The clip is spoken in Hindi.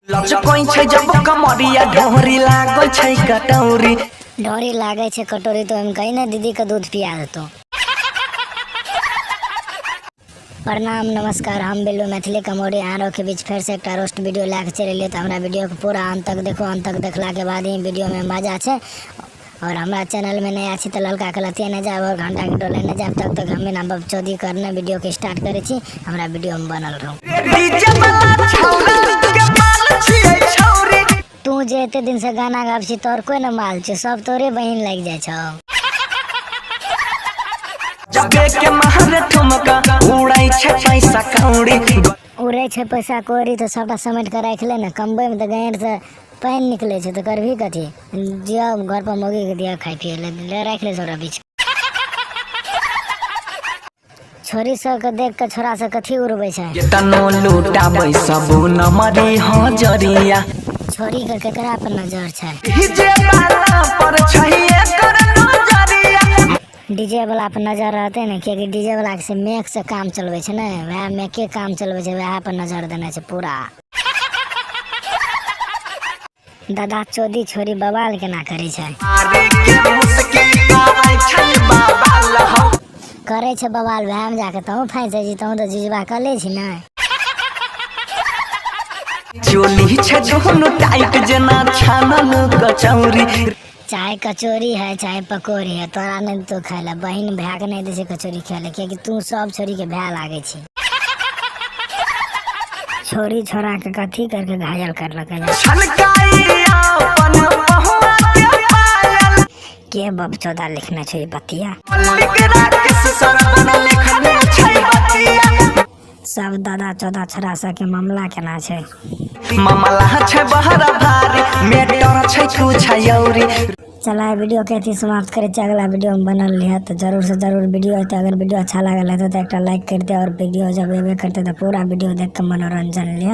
लचकोई छै जब कमरिया ढोरी लागै छै कटोरी। ढोरी लागे छै कटोरी तो हम कहीं ना दीदी का दूध पिया देतो। प्रणाम नमस्कार, हम बिल्लू मैथिली कमोडी आरो के बीच फिर से एक रोस्ट वीडियो लेके चल लिए। तो हमारा वीडियो को पूरा अंत तक देखो, अंत तक देखला के बाद ही वीडियो में मजा छे। और हमारा चैनल में नया छी तो ललका कलतिया न जाए और घंटा के डोले न जाए। तब तक हमें ना बकचोदी करने वीडियो के स्टार्ट करे छी। हमारा वीडियो में बनल रहो। तू जे एते दिन से गाना गाब छी तोर कोई न माल छे, सब तोरे बहिन लग जाए छो। जबे के महर ठुमका उड़ाई छै पैसा कौड़ी। उड़े छे पैसा कौड़ी तो सबटा समेट कर रख ले न। कमबे में तो गैर से पानी निकले छे तो करभी कथी। जिया घर पर मोगी के दिया खाई पिए ले रख ले छोरा बीच। छोरी सब के देख के छोरा से कथी उड़बे छे। तनो लूटाबै सब नमरी हजरिया। छोरी के केकरा पर नजर छे। डीजे वाला पर छै एकर नजरिया। डीजे वाला पर नजर रहते न, क्योंकि डीजे वाला से मेक से काम चलवे छे न, वह मेक के काम चलवे छे, वह पर नजर देने छे पूरा। दादा चोदी छोरी बवाल केना करे छे। करे छे बवाल वह में जाके तहु फंस जाई छी। तहु तो जिजवा कले छी न। चोली छे दोनों टाइट जना छानल कचौरी। चाहे कचौरी है चाहे पकौड़ी है, तोरा नहीं तो खाए बहन भैया के नहीं दे कचौरी खाए, क्योंकि तू सब छोरी के भैया लागे छी। छोरी छोरा के कथी करके घायल कर लगे के बब चौदह लिखना चाहिए बतिया। सब दादा चौदह छोरा सा के मामला केना छे। मामला छे बहरा भारी मेटर छे कुछ औरी। चला वीडियो के समाप्त करे। अगला वीडियो में बनल रहे तो जरूर से जरूर वीडियो है। तो अगर वीडियो अच्छा लगल है तो एक लाइक कर दे, और वीडियो जब एबे करते तो पूरा वीडियो देख के मनोरंजन लिया।